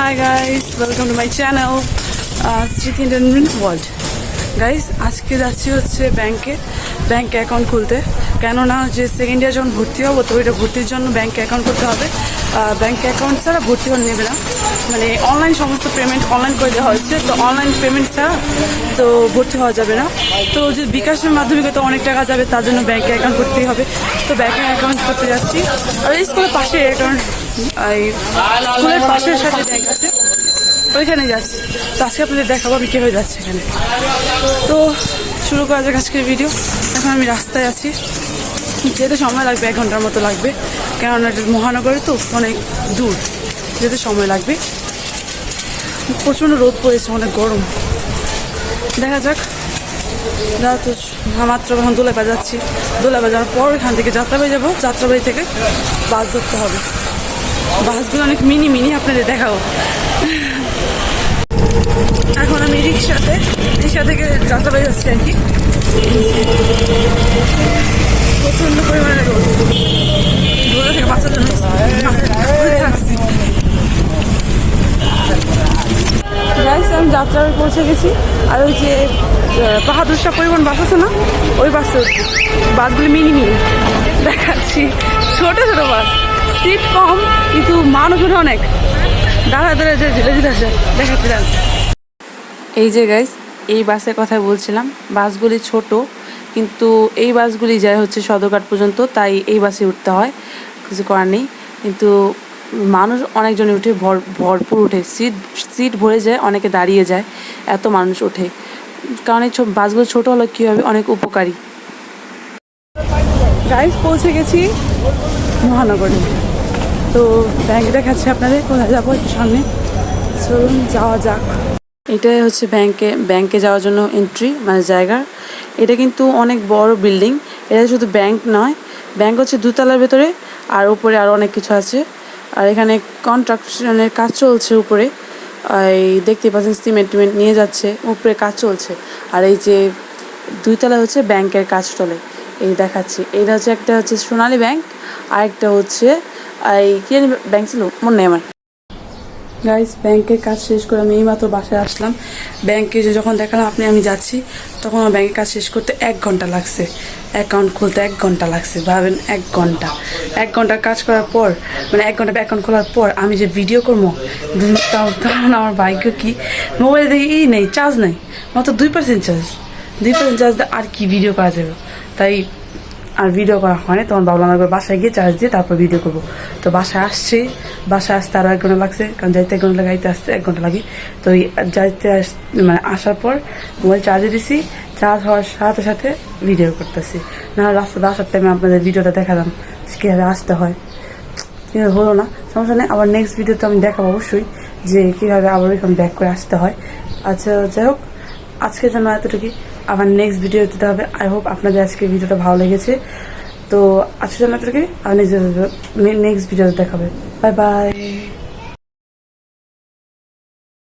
Hi guys, welcome to my channel Smriti Entertainment World. Guys আজকে যাচ্ছি হচ্ছে ব্যাংকে অ্যাকাউন্ট খুলতে, কেননা যে সেকেন্ড ইয়ার যখন ভর্তি হবো তো ওইটা ভর্তির জন্য ব্যাংকে অ্যাকাউন্ট করতে হবে। ব্যাংকে অ্যাকাউন্ট ছাড়া ভর্তি হতে নেবে না, মানে অনলাইন সমস্ত পেমেন্ট অনলাইন করে দেওয়া হচ্ছে, তো অনলাইন পেমেন্ট ছাড়া তো ভর্তি হওয়া যাবে না। তো যে বিকাশের মাধ্যমে তো অনেক টাকা যাবে, তার জন্য ব্যাংকে অ্যাকাউন্ট করতেই হবে। তো ব্যাংকে অ্যাকাউন্ট করতে যাচ্ছি, আর এই স্কুলের পাশে অ্যাকাউন্ট, স্কুলের পাশের সাথে ব্যাংক আছে, ওইখানে যাচ্ছি। তো আজকে আপনাদের দেখাবো আমি কীভাবে যাচ্ছি এখানে। তো শুরু করা যাক আজকের ভিডিও। এখন আমি রাস্তায় আছি, যেতে সময় লাগবে 1 ঘন্টার মতো লাগবে, কেননা এটা মহানগরে তো অনেক দূর, যেতে সময় লাগবে। প্রচণ্ড রোদ পড়েছে, অনেক গরম। দেখা যাক। তো মাত্র এখন দোলাইপাড়া যাচ্ছি, দোলাইপাড়া যাওয়ার পর এখান থেকে যাত্রাবাড়ি যাবো, যাত্রাবাড়ি থেকে বাস ধরতে হবে। বাসগুলো অনেক মিনি আপনাদের দেখাবো। এখন আমি রিক্সা থেকে যাত্রাবাড়ি যাচ্ছি আর কি। প্রচন্ড পরিমাণে রোদ থেকে বাঁচার জন্য রাখছি। আমি যাত্রাবাড়ি পৌঁছে গেছি, আর ওই যে বাহাদুর শাহ পরিবহন বাস আছে না, ওই বাসগুলি মিনি দেখাচ্ছি। ছোট বাস, সিট কম কিন্তু মানুষ উঠে অনেক, দাঁড়া যে ধীরে আছে দেখাচ্ছি। এই যে গাইস, এই বাসের কথা বলছিলাম, বাসগুলি ছোট কিন্তু এই বাসগুলি যায় হচ্ছে সদরঘাট পর্যন্ত, তাই এই বাসে উঠতে হয়, কিছু করার নেই। কিন্তু মানুষ অনেকজনে উঠে, ভরপুর উঠে, সিট ভরে যায়, অনেকে দাঁড়িয়ে যায়, এত মানুষ ওঠে। কারণ এই বাসগুলো ছোটো হলো কী হবে, অনেক উপকারী। গাইস পৌঁছে গেছি মহানগরে। তো ব্যাংক দেখাচ্ছে আপনাদের, কোথায় যাবো একটু সামনে, চলুন যাওয়া যাক। এটাই হচ্ছে ব্যাংকে যাওয়ার জন্য এন্ট্রি, মানে জায়গা। এটা কিন্তু অনেক বড় বিল্ডিং, এটা শুধু ব্যাংক নয়, ব্যাংক হচ্ছে 2 তলার ভেতরে, আর উপরে আরও অনেক কিছু আছে। আর এখানে কনস্ট্রাকশনের কাজ চলছে উপরে, এই দেখতে পাচ্ছেন সিমেন্ট নিয়ে যাচ্ছে, উপরে কাজ চলছে। আর এই যে 2 তলা হচ্ছে ব্যাংকের কাজ চলে, এই দেখাচ্ছি। এইটা হচ্ছে একটা হচ্ছে সোনালী ব্যাংক, আর একটা হচ্ছে এই কি জানি ব্যাংক ছিল, মনে নেই আমার। গাইস ব্যাংকের কাজ শেষ করে আমি এইমাত্র বাসায় আসলাম। ব্যাংকে যখন দেখালাম আমি যাচ্ছি, তখন আমার ব্যাংকের কাজ শেষ করতে 1 ঘন্টা লাগছে, অ্যাকাউন্ট খুলতে 1 ঘন্টা লাগছে। ভাবেন 1 ঘন্টা কাজ করার পর, মানে 1 ঘন্টা অ্যাকাউন্ট খোলার পর আমি যে ভিডিও করবো, তখন আমার ভাগ্য কি, মোবাইলে দেখি নেই, চার্জ নেই, মাত্র 2% চার্জ দিয়ে আর কি ভিডিও করা যাবে। তাই আর ভিডিও করা হয় না, তখন ভাবলাম একবার বাসায় গিয়ে চার্জ দিয়ে তারপর ভিডিও করবো। তো বাসায় আসতে আরও 1 ঘন্টা লাগছে, কারণ যাইতে 1 ঘন্টা লাগে, আইতে আসতে 1 ঘন্টা লাগে। তো মানে আসার পর মোবাইল চার্জে দিছি, চার্জ হওয়ার সাথে সাথে ভিডিও করতেছি। না রাস্তাতে আসার টাইমে আপনাদের ভিডিওটা দেখালাম কীভাবে আসতে হয়, কিন্তু হলো না, সমস্যা নেই। আবার নেক্সট ভিডিওতে আমি দেখাবো অবশ্যই যে কীভাবে আবার ওইখানে ব্যাক করে আসতে হয়। আচ্ছা যাই হোক, আজকের জন্য এতটুকুই, আবার নেক্সট ভিডিও দিতে হবে। আই হোপ আপনাদের আজকে ভিডিওটা ভালো লেগেছে। তো আজকের জন্য এতটুকুই, আর নেক্সট ভিডিওতে দেখাবে। Bye bye.